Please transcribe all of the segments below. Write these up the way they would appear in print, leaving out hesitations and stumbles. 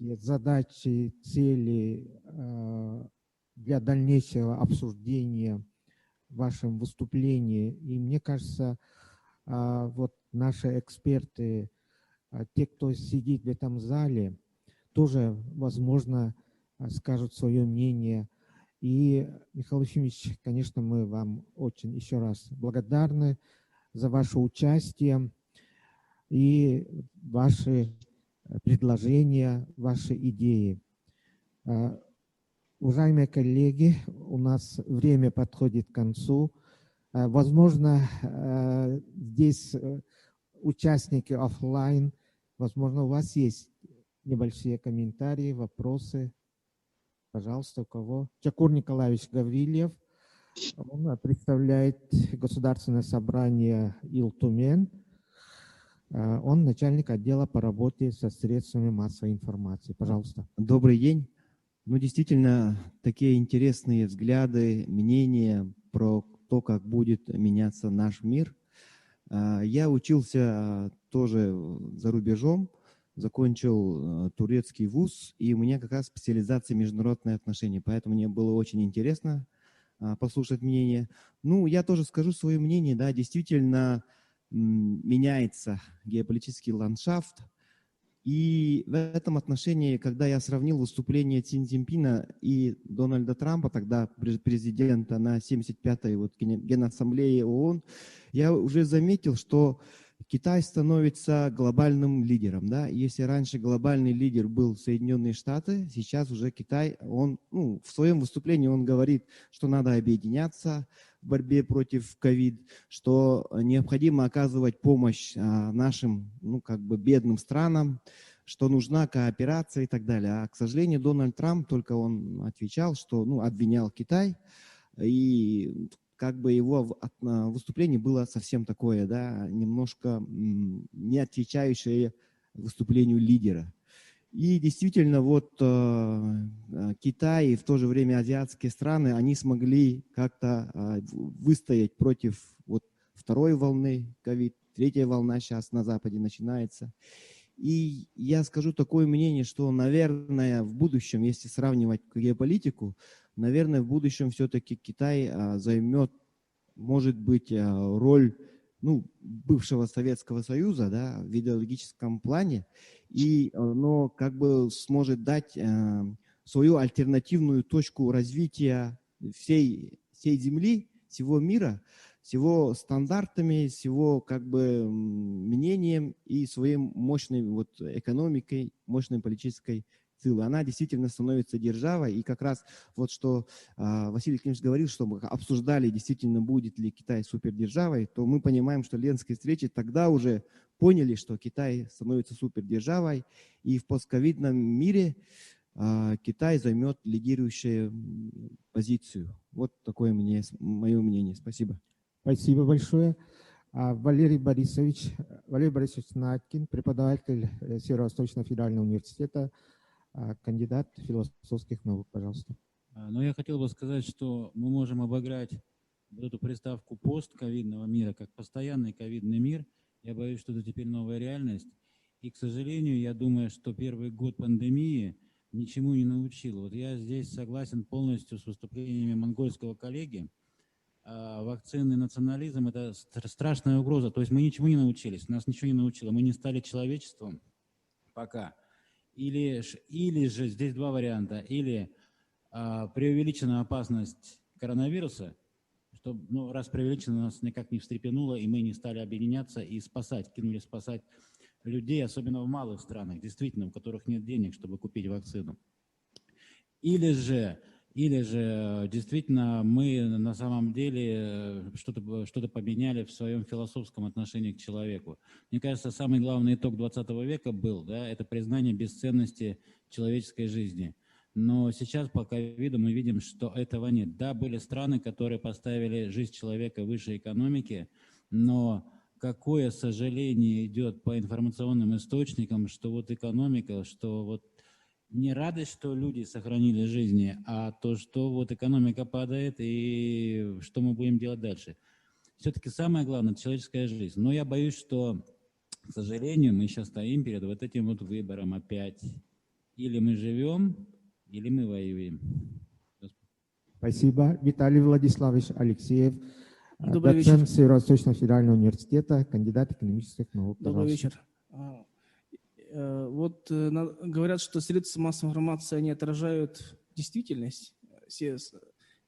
такие задачи, цели для дальнейшего обсуждения в вашем выступлении. И мне кажется, вот наши эксперты, те, кто сидит в этом зале, тоже, возможно, скажут свое мнение. И, Михаил Ефимович, конечно, мы вам очень еще раз благодарны за ваше участие и ваши предложения, ваши идеи. Уважаемые коллеги, у нас время подходит к концу. Возможно, здесь участники офлайн, возможно, у вас есть небольшие комментарии, вопросы. Пожалуйста, у кого? Чакур Николаевич Гаврилев, он представляет Государственное собрание Ил-Тумен. Он начальник отдела по работе со средствами массовой информации. Пожалуйста. Добрый день. Ну, действительно, такие интересные взгляды, мнения про то, как будет меняться наш мир. Я учился тоже за рубежом, закончил турецкий вуз, и у меня как раз специализация международные отношения, поэтому мне было очень интересно послушать мнение. Ну, я тоже скажу свое мнение, да, действительно меняется геополитический ландшафт. И в этом отношении, когда я сравнил выступление Си Цзиньпина и Дональда Трампа, тогда президента на 75-й Генассамблее ООН, я уже заметил, что Китай становится глобальным лидером. Да? Если раньше глобальный лидер был Соединенные Штаты, сейчас уже Китай, он, в своем выступлении он говорит, что надо объединяться в борьбе против ковид, что необходимо оказывать помощь нашим, бедным странам, что нужна кооперация и так далее. А, к сожалению, Дональд Трамп только он отвечал, что, обвинял Китай, и его выступление было совсем такое, да, немножко не отвечающее выступлению лидера. И действительно, Китай и в то же время азиатские страны, они смогли как-то выстоять против второй волны ковид, третья волна сейчас на Западе начинается. И я скажу такое мнение, что, наверное, в будущем, если сравнивать геополитику, наверное, в будущем все-таки Китай займет, может быть, роль бывшего Советского Союза, да, в идеологическом плане, и оно сможет дать свою альтернативную точку развития всей Земли, всего мира, с его стандартами, с его мнением и своей мощной экономикой, мощной политической силой. Она действительно становится державой. И как раз что Василий Климович говорил, что мы обсуждали, действительно будет ли Китай супердержавой, то мы понимаем, что Ленские встречи тогда уже поняли, что Китай становится супердержавой, и в постковидном мире Китай займет лидирующую позицию. Вот такое мое мнение. Спасибо. Спасибо большое. Валерий Борисович Наткин, преподаватель Северо-Восточного федерального университета, кандидат философских наук. Пожалуйста. Но я хотел бы сказать, что мы можем обыграть эту приставку постковидного мира как постоянный ковидный мир. Я боюсь, что это теперь новая реальность. И, к сожалению, я думаю, что первый год пандемии ничему не научил. Я здесь согласен полностью с выступлениями монгольского коллеги. Вакцины, национализм – это страшная угроза. То есть мы ничему не научились, нас ничего не научило. Мы не стали человечеством пока. Или же здесь два варианта. Или преувеличена опасность коронавируса, что, раз преувеличена, нас никак не встрепенуло, и мы не стали объединяться и кинули спасать людей, особенно в малых странах, действительно, у которых нет денег, чтобы купить вакцину. Или же действительно мы на самом деле что-то поменяли в своем философском отношении к человеку. Мне кажется, самый главный итог 20 века был, это признание бесценности человеческой жизни. Но сейчас по ковиду мы видим, что этого нет. Да, были страны, которые поставили жизнь человека выше экономики, но какое сожаление идет по информационным источникам, что экономика, что не радость, что люди сохранили жизни, а то, что экономика падает, и что мы будем делать дальше. Все-таки самое главное – это человеческая жизнь. Но я боюсь, что, к сожалению, мы сейчас стоим перед этим выбором опять. Или мы живем, или мы воюем. Спасибо. Виталий Владиславович Алексеев, Добрый доцент вечер. Северо-Восточного федерального университета, кандидат экономических наук. Добрый Пожалуйста. вечер. Вот говорят, что средства массовой информации, они отражают действительность, те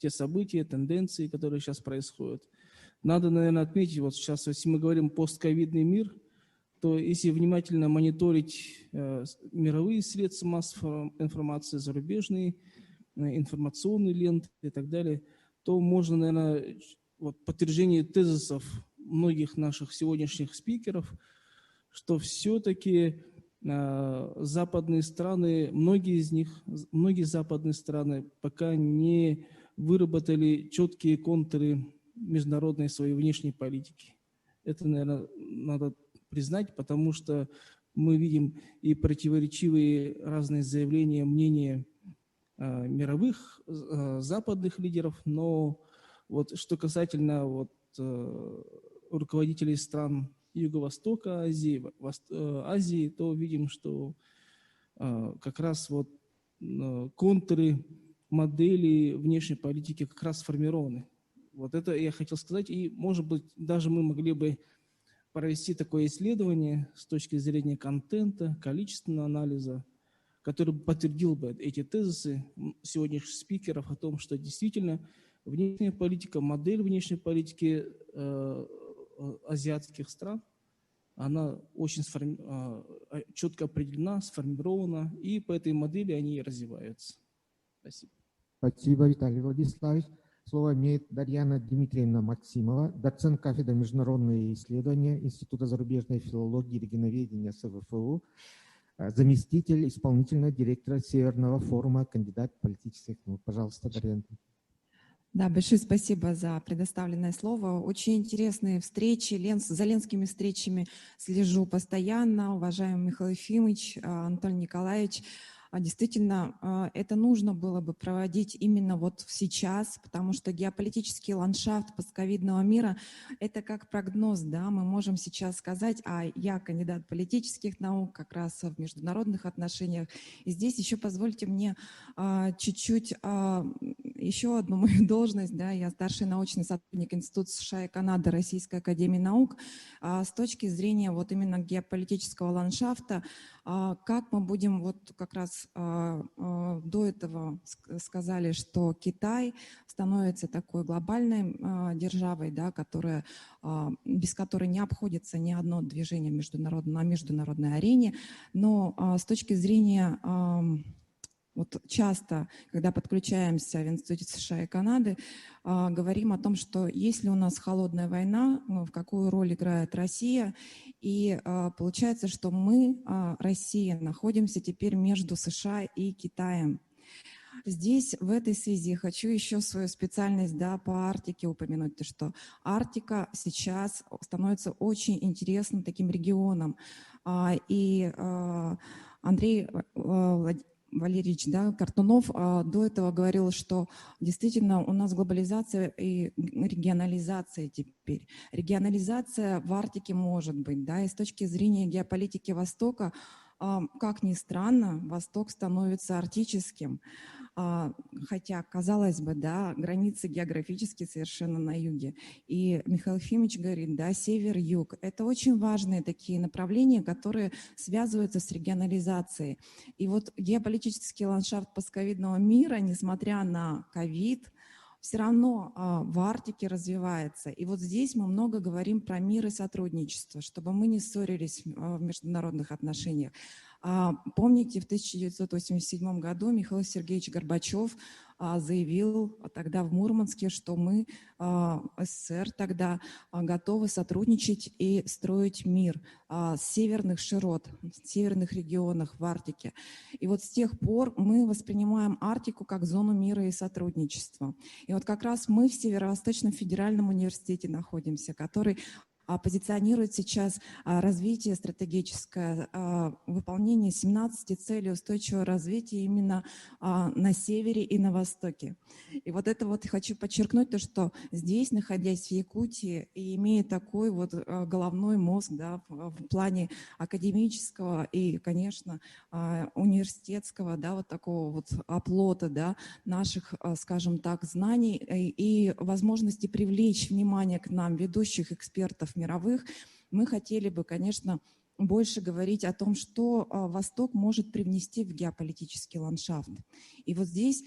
события, тенденции, которые сейчас происходят. Надо, наверное, отметить, вот сейчас, если мы говорим постковидный мир, то если внимательно мониторить мировые средства массовой информации, зарубежные, информационные ленты и так далее, то можно, наверное, вот подтверждение тезисов многих наших сегодняшних спикеров, что все-таки западные страны, многие западные страны пока не выработали четкие контуры международной своей внешней политики. Это, наверное, надо признать, потому что мы видим и противоречивые разные заявления, мнения мировых западных лидеров, но вот что касательно руководителей стран Юго-Востока Азии, то видим, что как раз вот контуры модели внешней политики как раз сформированы. Вот это я хотел сказать, и, может быть, даже мы могли бы провести такое исследование с точки зрения контента, количественного анализа, который подтвердил бы эти тезисы сегодняшних спикеров о том, что действительно внешняя политика, модель внешней политики азиатских стран, она очень четко определена, сформирована, и по этой модели они и развиваются. Спасибо. Спасибо, Виталий Владиславович. Слово имеет Дарьяна Дмитриевна Максимова, доцент кафедры международные исследования Института зарубежной филологии и регионоведения СВФУ, заместитель исполнительного директора Северного форума, кандидат политических наук. Пожалуйста, Дарьяна. Да, большое спасибо за предоставленное слово. Очень интересные встречи. За ленскими встречами слежу постоянно. Уважаемый Михаил Ефимович, Анатолий Николаевич, действительно, это нужно было бы проводить именно вот сейчас, потому что геополитический ландшафт постковидного мира – это как прогноз, да, мы можем сейчас сказать, я кандидат политических наук, как раз в международных отношениях, и здесь еще позвольте мне чуть-чуть еще одну мою должность, да, я старший научный сотрудник Института США и Канады Российской академии наук, с точки зрения вот именно геополитического ландшафта, как мы будем, вот как раз до этого сказали, что Китай становится такой глобальной державой, да, без которой не обходится ни одно движение на международной арене, но с точки зрения вот часто, когда подключаемся в Институте США и Канады, говорим о том, что если у нас холодная война, в какую роль играет Россия, и получается, что мы, Россия, находимся теперь между США и Китаем. Здесь в этой связи хочу еще свою специальность, да, по Арктике упомянуть, то, что Арктика сейчас становится очень интересным таким регионом. И Андрей Валерьевич, да, Картунов до этого говорил, что действительно у нас глобализация и регионализация теперь. Регионализация в Арктике может быть, да, и с точки зрения геополитики Востока, как ни странно, Восток становится арктическим. Хотя, казалось бы, да, границы географически совершенно на юге. И Михаил Ефимович говорит, да, север-юг. Это очень важные такие направления, которые связываются с регионализацией. И вот геополитический ландшафт постковидного мира, несмотря на ковид, все равно в Арктике развивается. И вот здесь мы много говорим про мир и сотрудничество, чтобы мы не ссорились в международных отношениях. Помните, в 1987 году Михаил Сергеевич Горбачев заявил тогда в Мурманске, что мы, СССР, тогда готовы сотрудничать и строить мир с северных широт, в северных регионах в Арктике. И вот с тех пор мы воспринимаем Арктику как зону мира и сотрудничества. И вот как раз мы в Северо-Восточном федеральном университете находимся, который позиционирует сейчас развитие стратегическое, выполнение 17 целей устойчивого развития именно на севере и на востоке. И вот это вот хочу подчеркнуть, то, что здесь, находясь в Якутии, и имея такой вот головной мозг, да, в плане академического и, конечно, университетского, да, вот такого вот оплота, да, наших, скажем так, знаний и возможности привлечь внимание к нам ведущих экспертов мировых, мы хотели бы, конечно, больше говорить о том, что Восток может привнести в геополитический ландшафт. И вот здесь,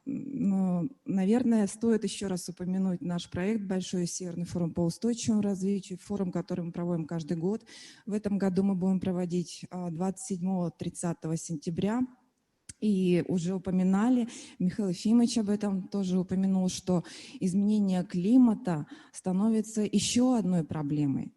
наверное, стоит еще раз упомянуть наш проект «Большой Северный форум по устойчивому развитию», форум, который мы проводим каждый год. В этом году мы будем проводить 27-30 сентября. И уже упоминали, Михаил Ефимович об этом тоже упомянул, что изменение климата становится еще одной проблемой.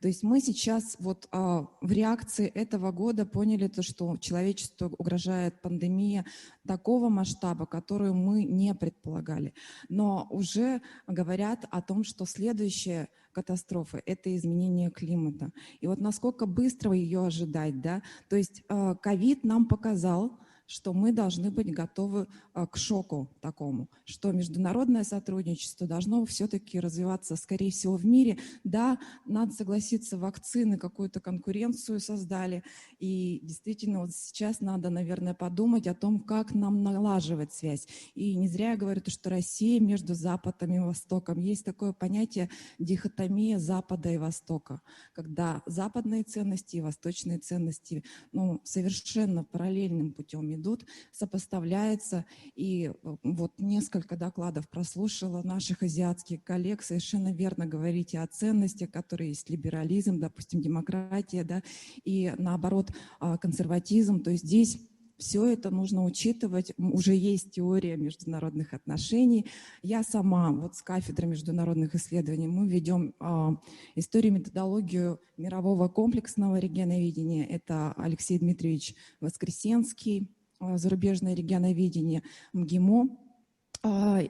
То есть мы сейчас вот в реакции этого года поняли то, что человечеству угрожает пандемия такого масштаба, которую мы не предполагали. Но уже говорят о том, что следующая катастрофа – это изменение климата. И вот насколько быстро ее ожидать, да? То есть ковид нам показал, что мы должны быть готовы к шоку такому, что международное сотрудничество должно все-таки развиваться, скорее всего, в мире. Да, надо согласиться, вакцины какую-то конкуренцию создали, и действительно вот сейчас надо, наверное, подумать о том, как нам налаживать связь. И не зря я говорю, что Россия между Западом и Востоком. Есть такое понятие дихотомия Запада и Востока, когда западные ценности и восточные ценности совершенно параллельным путем идут, сопоставляется. И вот несколько докладов прослушала наших азиатских коллег. Совершенно верно говорите о ценностях, которые есть либерализм, допустим, демократия, да, и наоборот консерватизм. То есть здесь все это нужно учитывать. Уже есть теория международных отношений. Я сама вот с кафедры международных исследований мы ведем историю, методологию мирового комплексного регионоведения. Это Алексей Дмитриевич Воскресенский, зарубежное регионоведение МГИМО.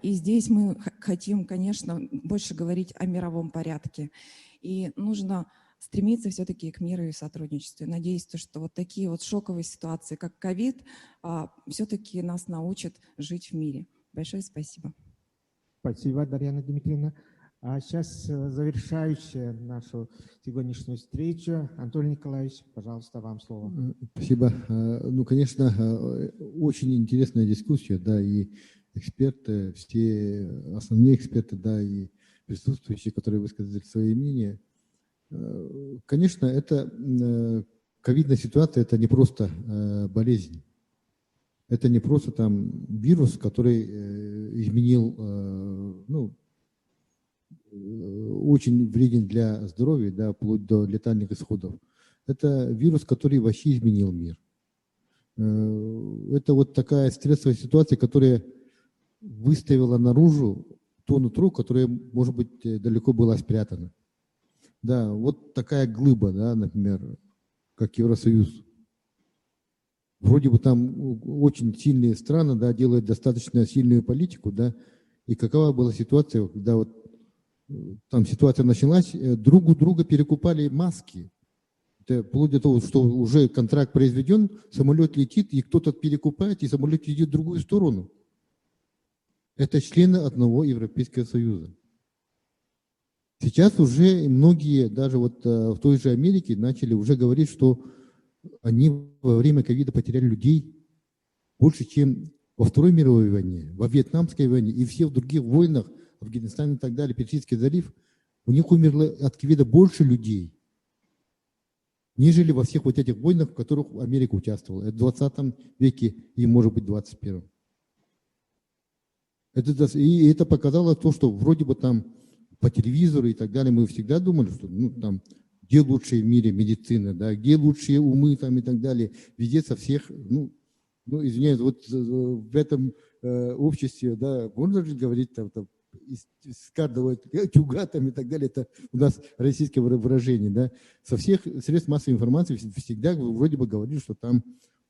И здесь мы хотим, конечно, больше говорить о мировом порядке. И нужно стремиться все-таки к миру и сотрудничеству. Надеюсь, что вот такие вот шоковые ситуации, как ковид, все-таки нас научат жить в мире. Большое спасибо. Спасибо, Дарьяна Дмитриевна. А сейчас завершающая нашу сегодняшнюю встречу. Антон Николаевич, пожалуйста, вам слово. Спасибо. Ну, конечно, очень интересная дискуссия, да, и эксперты, все основные эксперты, да, и присутствующие, которые высказали свои мнения. Конечно, это ковидная ситуация, это не просто болезнь. Это не просто там вирус, который изменил, ну, очень вреден для здоровья, да, вплоть до летальных исходов. Это вирус, который вообще изменил мир. Это вот такая стрессовая ситуация, которая выставила наружу то нутро, которое, может быть, далеко было спрятано. Да, вот такая глыба, да, например, как Евросоюз. Вроде бы там очень сильные страны, да, делают достаточно сильную политику, да, и какова была ситуация, когда вот там ситуация началась, друг у друга перекупали маски. Это вплоть до того, что уже контракт произведен, самолет летит, и кто-то перекупает, и самолет идет в другую сторону. Это члены одного Европейского Союза. Сейчас уже многие, даже вот в той же Америке, начали уже говорить, что они во время ковида потеряли людей больше, чем во Второй мировой войне, во Вьетнамской войне и все в других войнах, Афганистан и так далее, Персидский залив, у них умерло от ковида больше людей, нежели во всех вот этих войнах, в которых Америка участвовала. Это в 20 веке и, может быть, в 21. И это показало то, что вроде бы там по телевизору и так далее мы всегда думали, что ну, там, где лучшие в мире медицина, да, где лучшие умы там, и так далее. Везде со всех, ну извиняюсь, вот в этом обществе, да, можно же говорить там из каждого тюга там, и так далее, это у нас российское выражение, да, со всех средств массовой информации всегда вроде бы говорили, что там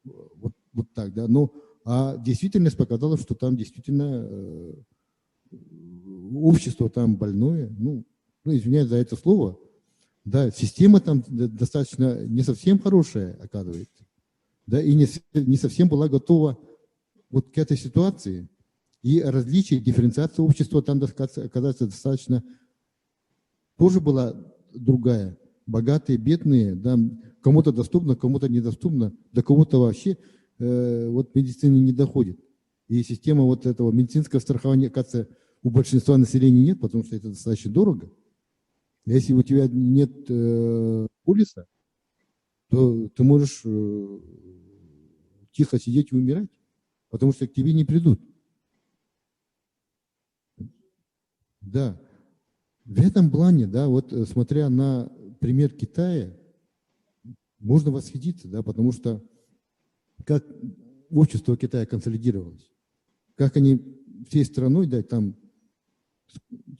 вот так, да, но действительность показала, что там действительно общество там больное, ну, ну, извиняюсь за это слово, да, система там достаточно не совсем хорошая, оказывается, да, и не совсем была готова вот к этой ситуации. И различия, дифференциация общества там, оказывается, достаточно тоже была другая. Богатые, бедные, да, кому-то доступно, кому-то недоступно, до кого-то вообще вот медицина не доходит. И система вот этого медицинского страхования, оказывается, у большинства населения нет, потому что это достаточно дорого. Если у тебя нет полиса, то ты можешь тихо сидеть и умирать, потому что к тебе не придут. Да. В этом плане, да, вот смотря на пример Китая, можно восхититься, да, потому что как общество Китая консолидировалось, как они всей страной, да, там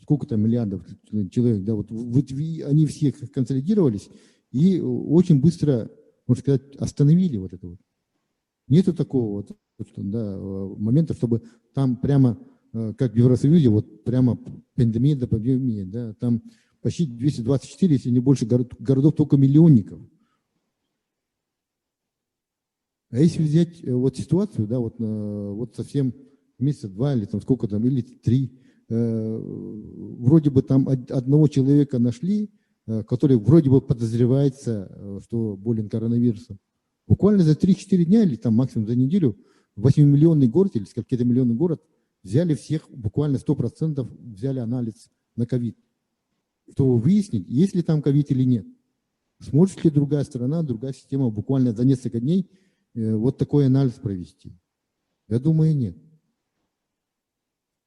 сколько там миллиардов человек, да, вот они все консолидировались и очень быстро, можно сказать, остановили вот это вот. Нету такого вот, да, момента, чтобы там прямо, как в Евросоюзе, вот прямо пандемия до пандемии, да, там почти 224, если не больше городов, только миллионников. А если взять вот ситуацию, да, вот совсем месяца 2 или там сколько там, или 3, вроде бы там одного человека нашли, который вроде бы подозревается, что болен коронавирусом. Буквально за 3-4 дня или там максимум за неделю 8-миллионный город или какой-то миллионный город взяли всех, буквально 100% взяли анализ на ковид, чтобы выяснить, есть ли там ковид или нет. Сможет ли другая страна, другая система буквально за несколько дней вот такой анализ провести? Я думаю, нет.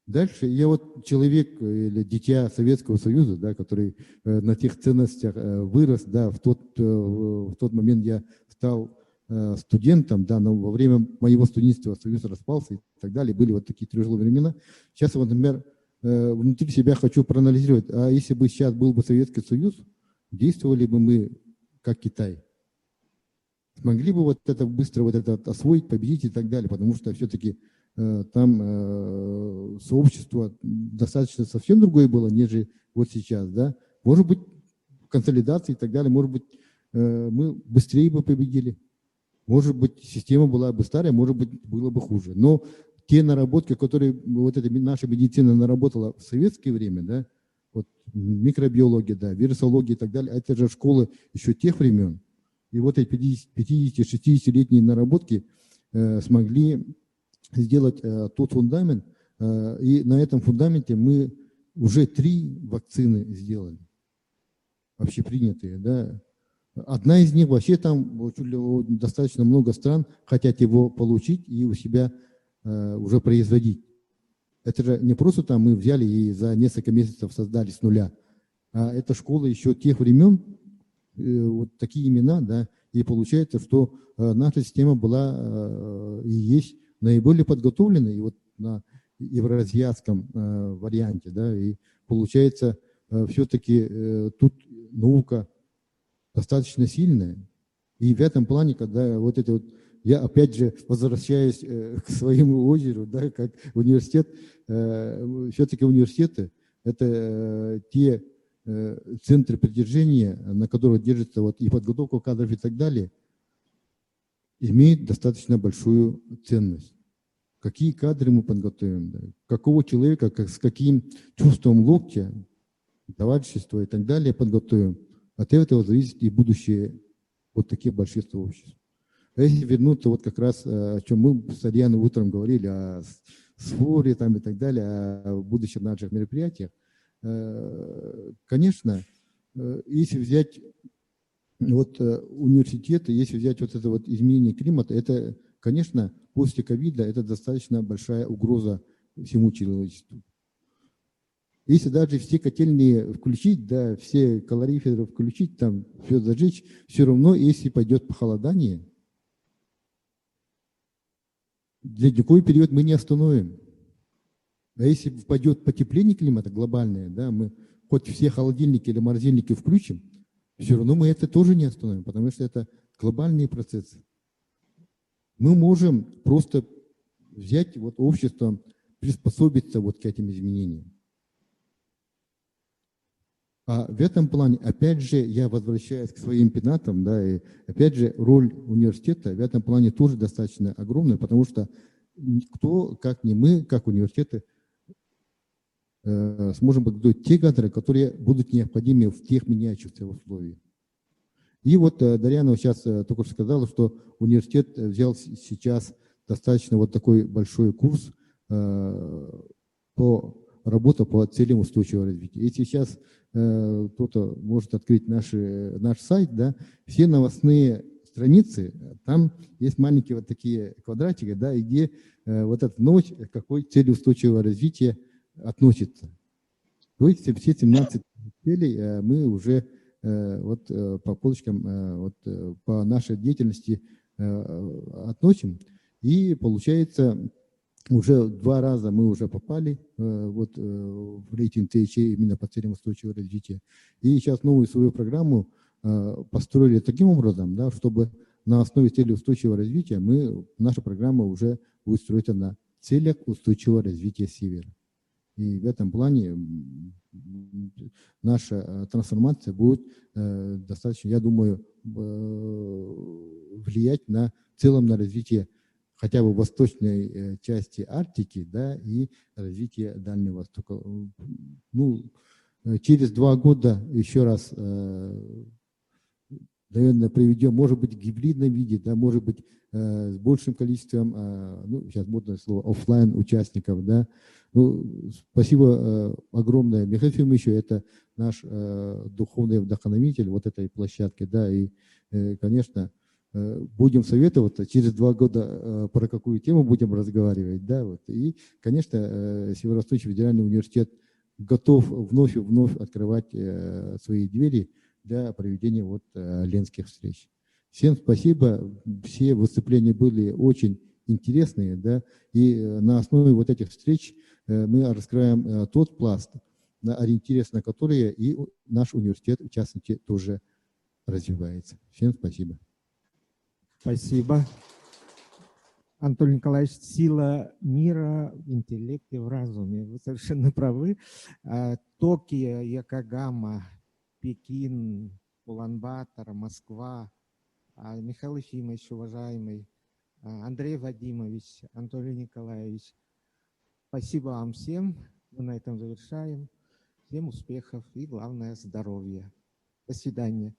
Дальше я вот человек или дитя Советского Союза, да, который на тех ценностях вырос, да, в тот момент я стал студентом, да, но во время моего студенчества Союз распался и так далее, были вот такие тяжелые времена. Сейчас вот, например, внутри себя хочу проанализировать, а если бы сейчас был бы Советский Союз, действовали бы мы как Китай? Смогли бы вот это быстро вот это освоить, победить и так далее, потому что все-таки там сообщество достаточно совсем другое было, нежели вот сейчас, да. Может быть, консолидация и так далее, может быть, мы быстрее бы победили. Может быть, система была бы старая, может быть, было бы хуже. Но те наработки, которые вот эта наша медицина наработала в советское время, да, вот микробиология, да, вирусология и так далее, это же школы еще тех времен. И вот эти 50-60-летние наработки смогли сделать тот фундамент, и на этом фундаменте мы уже 3 вакцины сделали, общепринятые, да. Одна из них вообще там достаточно много стран хотят его получить и у себя уже производить. Это же не просто там мы взяли и за несколько месяцев создали с нуля, а это школа еще тех времен, вот такие имена, да, и получается, что наша система была и есть наиболее подготовлена и вот на евроазиатском варианте, да, и получается все-таки тут наука достаточно сильная. И в этом плане, когда вот это вот, я опять же возвращаюсь к своему озеру, да, как университет, все-таки университеты – это те центры притяжения, на которых держится вот и подготовка кадров и так далее, имеют достаточно большую ценность. Какие кадры мы подготовим, да, какого человека, с каким чувством локтя, товарищества и так далее подготовим. От этого зависит и будущее вот таких больших сообществ. А если вернуться вот как раз, о чем мы с Арианой утром говорили, о сфоре там и так далее, о будущих наших мероприятиях, конечно, если взять вот университеты, если взять вот это вот изменение климата, это, конечно, после ковида это достаточно большая угроза всему человечеству. Если даже все котельные включить, да, все калориферы включить, там все зажечь, все равно, если пойдет похолодание, для какой период мы не остановим. А если пойдет потепление климата глобальное, да, мы хоть все холодильники или морозильники включим, все равно мы это тоже не остановим, потому что это глобальные процессы. Мы можем просто взять вот общество, приспособиться вот к этим изменениям. А в этом плане, опять же, я возвращаюсь к своим пенатам, да, и опять же, роль университета в этом плане тоже достаточно огромная, потому что кто, как не мы, как университеты, сможем подготовить те кадры, которые будут необходимы в тех меняющихся условиях. И вот Дарьяна сейчас только что сказала, что университет взял сейчас достаточно вот такой большой курс по работе по целям устойчивого развития. И сейчас кто-то может открыть наш сайт, да, все новостные страницы, там есть маленькие вот такие квадратики, да, и где вот эта новость, к какой цели устойчивого развития относится. То есть все 17 целей мы уже вот по полочкам, вот по нашей деятельности относим. И получается, уже 2 раза мы уже попали вот в рейтинг ТХ именно по целям устойчивого развития. И сейчас новую свою программу построили таким образом, да, чтобы на основе целей устойчивого развития наша программа уже будет строиться на целях устойчивого развития Севера. И в этом плане наша трансформация будет достаточно, я думаю, влиять в целом на развитие хотя бы восточной части Арктики, да, и развитие Дальнего Востока. Ну, через 2 года еще раз, наверное, приведем, может быть, в гибридном виде, да, может быть, с большим количеством, ну, сейчас модное слово, офлайн участников, да. Ну, спасибо огромное Михаилу Ефимовичу, это наш духовный вдохновитель вот этой площадки, да, и, конечно, будем советоваться, через 2 года про какую тему будем разговаривать, да, вот. И, конечно, Северо-Восточный федеральный университет готов вновь и вновь открывать свои двери для проведения вот ленских встреч. Всем спасибо, все выступления были очень интересные, да, и на основе вот этих встреч мы раскроем тот пласт, ориентируясь на которые и наш университет, в частности, тоже развивается. Всем спасибо. Спасибо. Анатолий Николаевич, сила мира в интеллекте, в разуме. Вы совершенно правы. Токио, Йокогама, Пекин, Улан-Батор, Москва, Михаил Ефимович, уважаемый, Андрей Вадимович, Анатолий Николаевич. Спасибо вам всем. Мы на этом завершаем. Всем успехов и, главное, здоровья. До свидания.